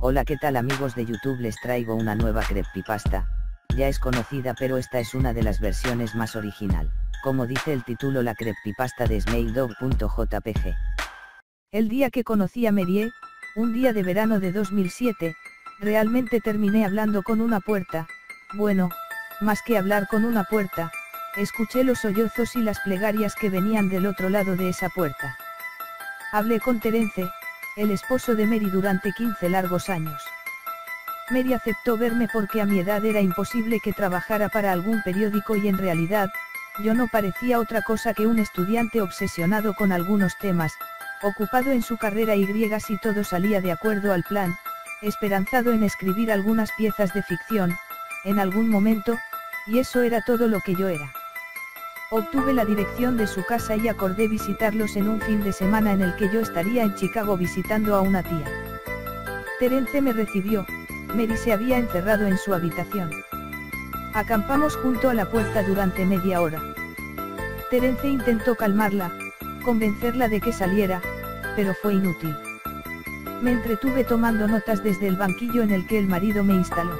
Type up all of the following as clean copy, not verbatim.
Hola, ¿qué tal amigos de YouTube? Les traigo una nueva creepypasta. Ya es conocida, pero esta es una de las versiones más original. Como dice el título, la creepypasta de SmailDog.jpg. El día que conocí a Merie, un día de verano de 2007, realmente terminé hablando con una puerta. Bueno, más que hablar con una puerta, escuché los sollozos y las plegarias que venían del otro lado de esa puerta. Hablé con Terence, el esposo de Mary, durante 15 largos años. Mary aceptó verme porque a mi edad era imposible que trabajara para algún periódico y en realidad, yo no parecía otra cosa que un estudiante obsesionado con algunos temas, ocupado en su carrera y si todo salía de acuerdo al plan, esperanzado en escribir algunas piezas de ficción, en algún momento, y eso era todo lo que yo era. Obtuve la dirección de su casa y acordé visitarlos en un fin de semana en el que yo estaría en Chicago visitando a una tía. Terence me recibió. Mary se había encerrado en su habitación. Acampamos junto a la puerta durante media hora. Terence intentó calmarla, convencerla de que saliera, pero fue inútil. Me entretuve tomando notas desde el banquillo en el que el marido me instaló.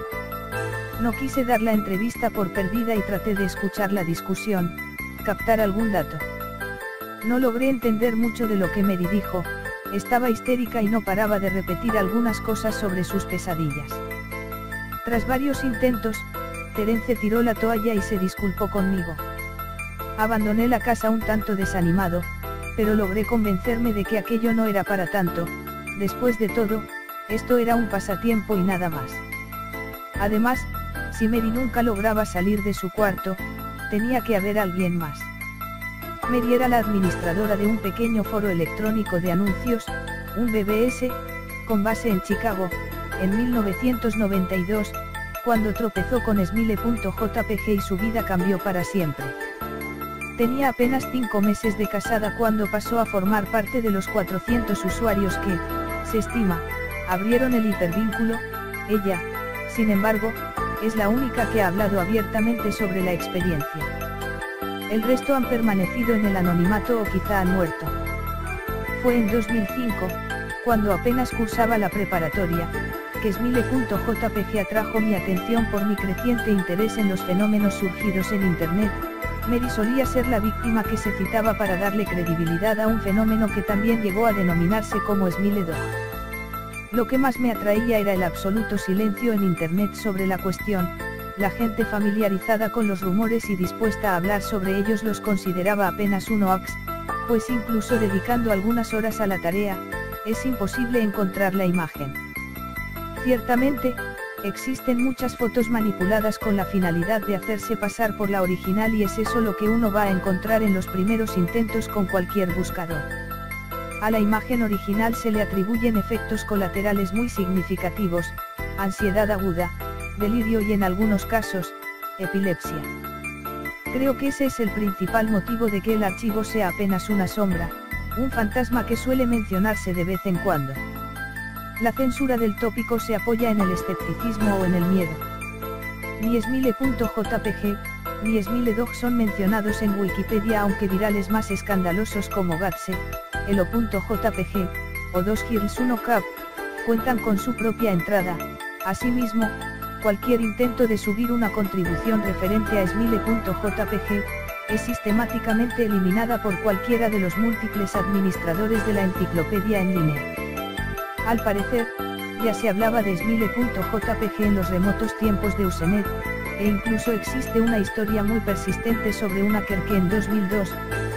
No quise dar la entrevista por perdida y traté de escuchar la discusión, captar algún dato. No logré entender mucho de lo que Mary dijo, estaba histérica y no paraba de repetir algunas cosas sobre sus pesadillas. Tras varios intentos, Terence tiró la toalla y se disculpó conmigo. Abandoné la casa un tanto desanimado, pero logré convencerme de que aquello no era para tanto. Después de todo, esto era un pasatiempo y nada más. Además, si Mary nunca lograba salir de su cuarto, tenía que haber alguien más. Mary era la administradora de un pequeño foro electrónico de anuncios, un BBS, con base en Chicago, en 1992, cuando tropezó con Smile.jpg y su vida cambió para siempre. Tenía apenas 5 meses de casada cuando pasó a formar parte de los 400 usuarios que, se estima, abrieron el hipervínculo. Ella, sin embargo, es la única que ha hablado abiertamente sobre la experiencia. El resto han permanecido en el anonimato o quizá han muerto. Fue en 2005, cuando apenas cursaba la preparatoria, que Smile.jpg atrajo mi atención por mi creciente interés en los fenómenos surgidos en Internet. Mary solía ser la víctima que se citaba para darle credibilidad a un fenómeno que también llegó a denominarse como SmileDog. Lo que más me atraía era el absoluto silencio en Internet sobre la cuestión. La gente familiarizada con los rumores y dispuesta a hablar sobre ellos los consideraba apenas un hoax, pues incluso dedicando algunas horas a la tarea, es imposible encontrar la imagen. Ciertamente, existen muchas fotos manipuladas con la finalidad de hacerse pasar por la original y es eso lo que uno va a encontrar en los primeros intentos con cualquier buscador. A la imagen original se le atribuyen efectos colaterales muy significativos, ansiedad aguda, delirio y en algunos casos, epilepsia. Creo que ese es el principal motivo de que el archivo sea apenas una sombra, un fantasma que suele mencionarse de vez en cuando. La censura del tópico se apoya en el escepticismo o en el miedo. Ni Smile.jpg, ni SmileDog son mencionados en Wikipedia, aunque virales más escandalosos como Gatse, Elo.jpg, o 2Girls1Cap, cuentan con su propia entrada. Asimismo, cualquier intento de subir una contribución referente a Smile.jpg, es sistemáticamente eliminada por cualquiera de los múltiples administradores de la enciclopedia en línea. Al parecer, ya se hablaba de Smile.jpg en los remotos tiempos de Usenet, e incluso existe una historia muy persistente sobre un hacker que en 2002,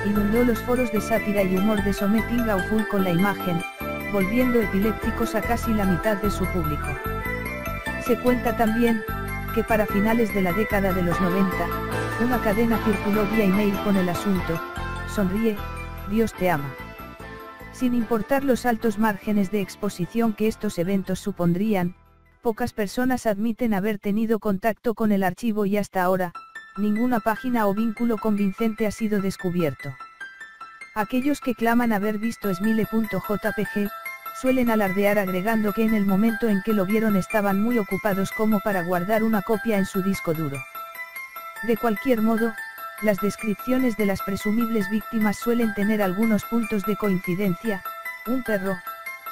inundó los foros de sátira y humor de Something Awful con la imagen, volviendo epilépticos a casi la mitad de su público. Se cuenta también, que para finales de la década de los 90, una cadena circuló vía email con el asunto: sonríe, Dios te ama. Sin importar los altos márgenes de exposición que estos eventos supondrían, pocas personas admiten haber tenido contacto con el archivo y hasta ahora, ninguna página o vínculo convincente ha sido descubierto. Aquellos que claman haber visto Smile.jpg, suelen alardear agregando que en el momento en que lo vieron estaban muy ocupados como para guardar una copia en su disco duro. De cualquier modo, las descripciones de las presumibles víctimas suelen tener algunos puntos de coincidencia. Un perro,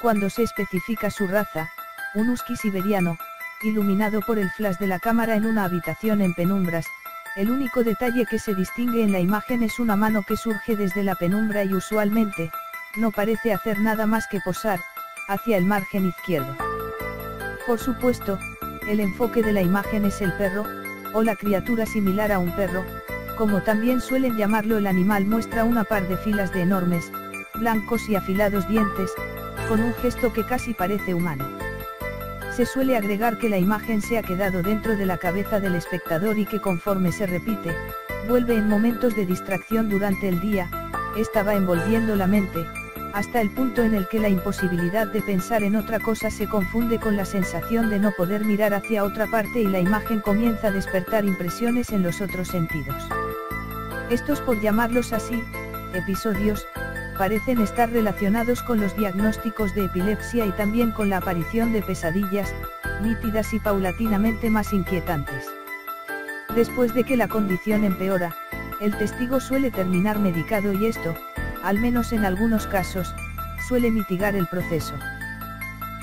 cuando se especifica su raza, un husky siberiano, iluminado por el flash de la cámara en una habitación en penumbras. El único detalle que se distingue en la imagen es una mano que surge desde la penumbra y usualmente, no parece hacer nada más que posar, hacia el margen izquierdo. Por supuesto, el enfoque de la imagen es el perro, o la criatura similar a un perro, como también suelen llamarlo. El animal muestra una par de filas de enormes, blancos y afilados dientes, con un gesto que casi parece humano. Se suele agregar que la imagen se ha quedado dentro de la cabeza del espectador y que conforme se repite, vuelve en momentos de distracción durante el día, esta va envolviendo la mente, hasta el punto en el que la imposibilidad de pensar en otra cosa se confunde con la sensación de no poder mirar hacia otra parte y la imagen comienza a despertar impresiones en los otros sentidos. Estos, por llamarlos así, episodios, parecen estar relacionados con los diagnósticos de epilepsia y también con la aparición de pesadillas, nítidas y paulatinamente más inquietantes. Después de que la condición empeora, el testigo suele terminar medicado y esto, al menos en algunos casos, suele mitigar el proceso.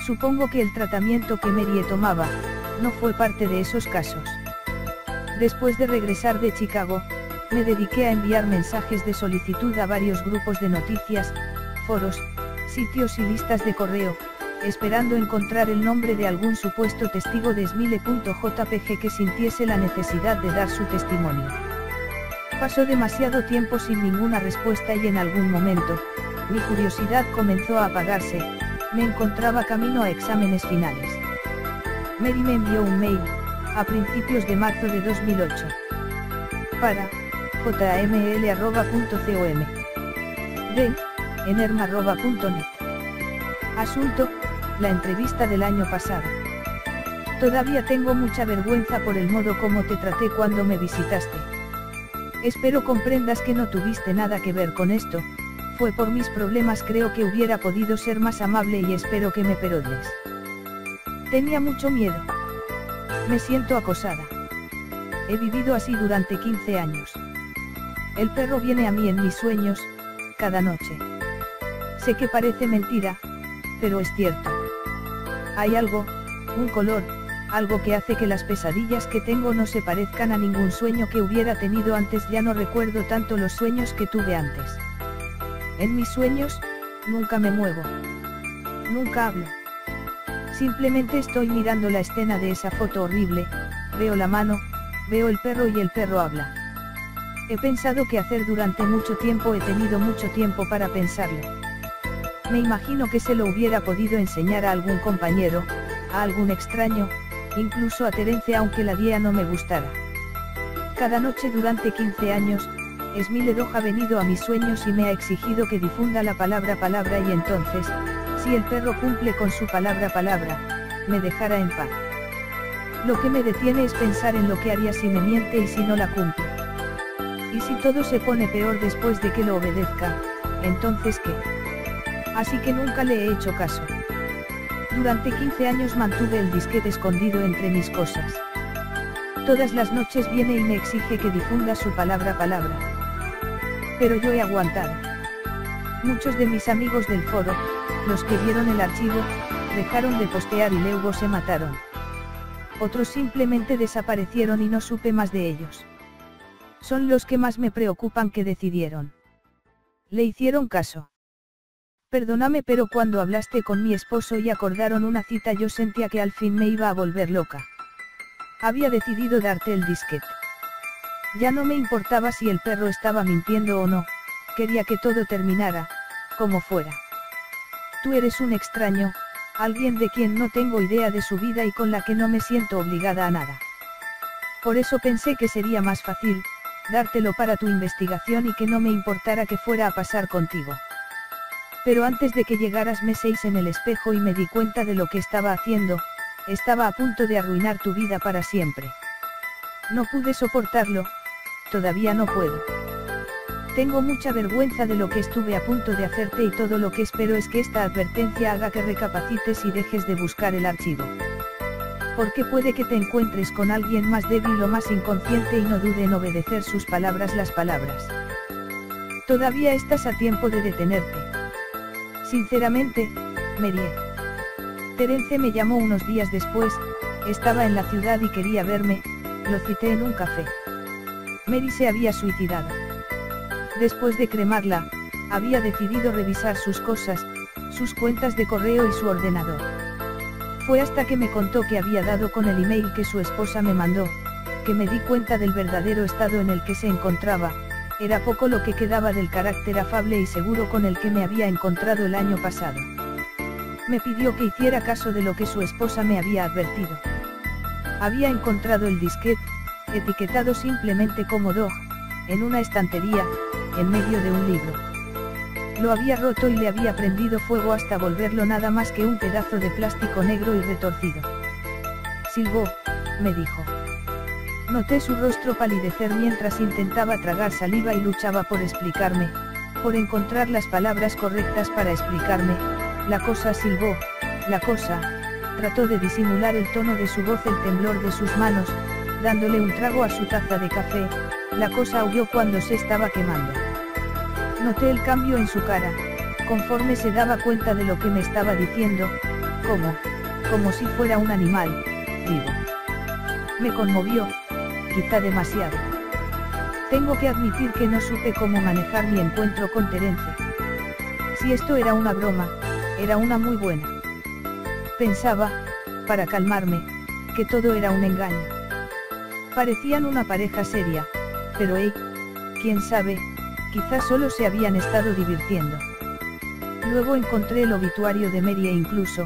Supongo que el tratamiento que Marie tomaba, no fue parte de esos casos. Después de regresar de Chicago, me dediqué a enviar mensajes de solicitud a varios grupos de noticias, foros, sitios y listas de correo, esperando encontrar el nombre de algún supuesto testigo de Smile.jpg que sintiese la necesidad de dar su testimonio. Pasó demasiado tiempo sin ninguna respuesta y en algún momento, mi curiosidad comenzó a apagarse, me encontraba camino a exámenes finales. Mary me envió un mail, a principios de marzo de 2008. Para jaml@.com. de enerma@.net. Asunto: la entrevista del año pasado. Todavía tengo mucha vergüenza por el modo como te traté cuando me visitaste. Espero comprendas que no tuviste nada que ver con esto, fue por mis problemas. Creo que hubiera podido ser más amable y espero que me perdones. Tenía mucho miedo. Me siento acosada. He vivido así durante 15 años. El perro viene a mí en mis sueños, cada noche. Sé que parece mentira, pero es cierto. Hay algo, un color, algo que hace que las pesadillas que tengo no se parezcan a ningún sueño que hubiera tenido antes. Ya no recuerdo tanto los sueños que tuve antes. En mis sueños, nunca me muevo. Nunca hablo. Simplemente estoy mirando la escena de esa foto horrible, veo la mano, veo el perro y el perro habla. He pensado qué hacer durante mucho tiempo, he tenido mucho tiempo para pensarlo. Me imagino que se lo hubiera podido enseñar a algún compañero, a algún extraño, incluso a Terence, aunque la idea no me gustara. Cada noche durante 15 años, Smile Dog ha venido a mis sueños y me ha exigido que difunda la palabra y entonces, si el perro cumple con su palabra, me dejará en paz. Lo que me detiene es pensar en lo que haría si me miente y si no la cumple. Y si todo se pone peor después de que lo obedezca, ¿entonces qué? Así que nunca le he hecho caso. Durante 15 años mantuve el disquete escondido entre mis cosas. Todas las noches viene y me exige que difunda su palabra. Pero yo he aguantado. Muchos de mis amigos del foro, los que vieron el archivo, dejaron de postear y luego se mataron. Otros simplemente desaparecieron y no supe más de ellos. Son los que más me preocupan que decidieron. Le hicieron caso. Perdóname, pero cuando hablaste con mi esposo y acordaron una cita yo sentía que al fin me iba a volver loca. Había decidido darte el disquete. Ya no me importaba si el perro estaba mintiendo o no, quería que todo terminara, como fuera. Tú eres un extraño, alguien de quien no tengo idea de su vida y con la que no me siento obligada a nada. Por eso pensé que sería más fácil, dártelo para tu investigación y que no me importara que fuera a pasar contigo. Pero antes de que llegaras me seis en el espejo y me di cuenta de lo que estaba haciendo, estaba a punto de arruinar tu vida para siempre. No pude soportarlo, todavía no puedo. Tengo mucha vergüenza de lo que estuve a punto de hacerte y todo lo que espero es que esta advertencia haga que recapacites y dejes de buscar el archivo. Porque puede que te encuentres con alguien más débil o más inconsciente y no dude en obedecer sus palabras, las palabras. Todavía estás a tiempo de detenerte. Sinceramente, Marie. Terence me llamó unos días después, estaba en la ciudad y quería verme, lo cité en un café. Mary se había suicidado. Después de cremarla, había decidido revisar sus cosas, sus cuentas de correo y su ordenador. Fue hasta que me contó que había dado con el email que su esposa me mandó, que me di cuenta del verdadero estado en el que se encontraba. Era poco lo que quedaba del carácter afable y seguro con el que me había encontrado el año pasado. Me pidió que hiciera caso de lo que su esposa me había advertido. Había encontrado el disquete, etiquetado simplemente como Dog, en una estantería, en medio de un libro. Lo había roto y le había prendido fuego hasta volverlo nada más que un pedazo de plástico negro y retorcido. Silbó, me dijo. Noté su rostro palidecer mientras intentaba tragar saliva y luchaba por explicarme, por encontrar las palabras correctas para explicarme. La cosa, silbó, la cosa. Trató de disimular el tono de su voz, el temblor de sus manos, dándole un trago a su taza de café. La cosa aulló cuando se estaba quemando. Noté el cambio en su cara, conforme se daba cuenta de lo que me estaba diciendo, como si fuera un animal, vivo. Me conmovió, quizá demasiado. Tengo que admitir que no supe cómo manejar mi encuentro con Terence. Si esto era una broma, era una muy buena. Pensaba, para calmarme, que todo era un engaño. Parecían una pareja seria, pero quién sabe, quizás solo se habían estado divirtiendo. Luego encontré el obituario de Mary e incluso,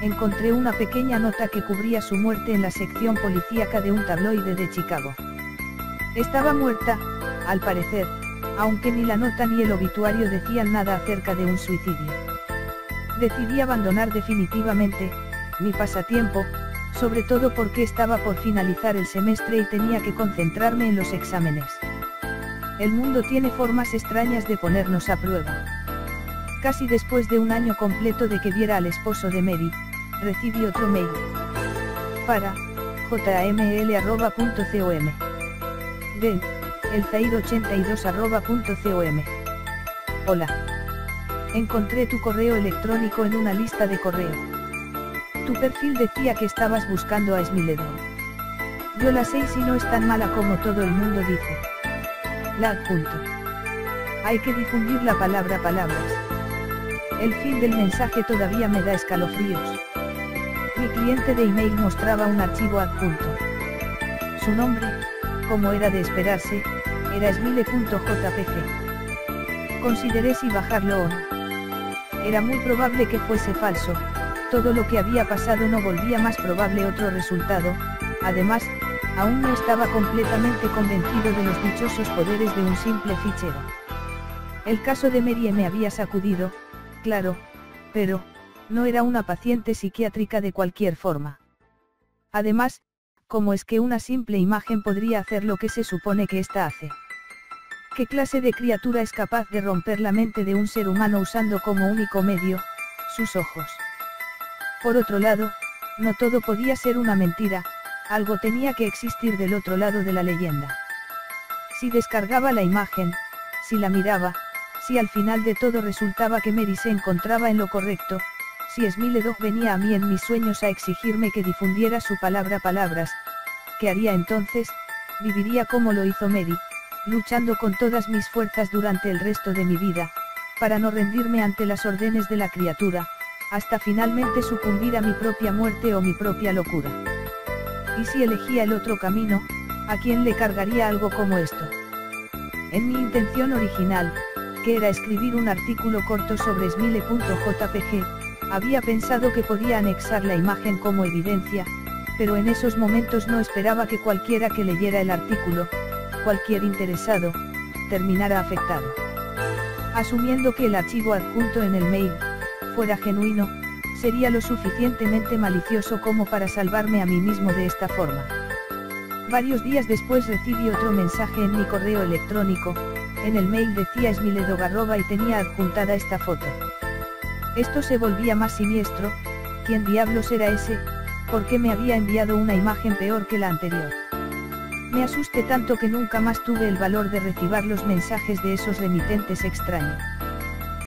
encontré una pequeña nota que cubría su muerte en la sección policíaca de un tabloide de Chicago. Estaba muerta, al parecer, aunque ni la nota ni el obituario decían nada acerca de un suicidio. Decidí abandonar definitivamente mi pasatiempo, sobre todo porque estaba por finalizar el semestre y tenía que concentrarme en los exámenes. El mundo tiene formas extrañas de ponernos a prueba. Casi después de un año completo de que viera al esposo de Mary, recibí otro mail. Para jaml@.com. De elzair82@.com. Hola. Encontré tu correo electrónico en una lista de correo. Tu perfil decía que estabas buscando a Smiledon. Yo la sé y si no es tan mala como todo el mundo dice. Hay que difundir la palabra palabras. El fin del mensaje todavía me da escalofríos. Mi cliente de email mostraba un archivo adjunto. Su nombre, como era de esperarse, era smile.jpg. Consideré si bajarlo o no. Era muy probable que fuese falso, todo lo que había pasado no volvía más probable otro resultado. Además, aún no estaba completamente convencido de los dichosos poderes de un simple fichero. El caso de Mary me había sacudido, claro, pero no era una paciente psiquiátrica de cualquier forma. Además, ¿cómo es que una simple imagen podría hacer lo que se supone que ésta hace? ¿Qué clase de criatura es capaz de romper la mente de un ser humano usando como único medio sus ojos? Por otro lado, no todo podía ser una mentira. Algo tenía que existir del otro lado de la leyenda. Si descargaba la imagen, si la miraba, si al final de todo resultaba que Mary se encontraba en lo correcto, si Smiledon venía a mí en mis sueños a exigirme que difundiera su palabra palabras, ¿qué haría entonces? Viviría como lo hizo Mary, luchando con todas mis fuerzas durante el resto de mi vida, para no rendirme ante las órdenes de la criatura, hasta finalmente sucumbir a mi propia muerte o mi propia locura. Y si elegía el otro camino, ¿a quién le cargaría algo como esto? En mi intención original, que era escribir un artículo corto sobre smile.jpg, había pensado que podía anexar la imagen como evidencia, pero en esos momentos no esperaba que cualquiera que leyera el artículo, cualquier interesado, terminara afectado. Asumiendo que el archivo adjunto en el mail fuera genuino, sería lo suficientemente malicioso como para salvarme a mí mismo de esta forma. Varios días después recibí otro mensaje en mi correo electrónico. En el mail decía Smiledon @ y tenía adjuntada esta foto. Esto se volvía más siniestro. ¿Quién diablos era ese? ¿Por qué me había enviado una imagen peor que la anterior? Me asusté tanto que nunca más tuve el valor de recibir los mensajes de esos remitentes extraños.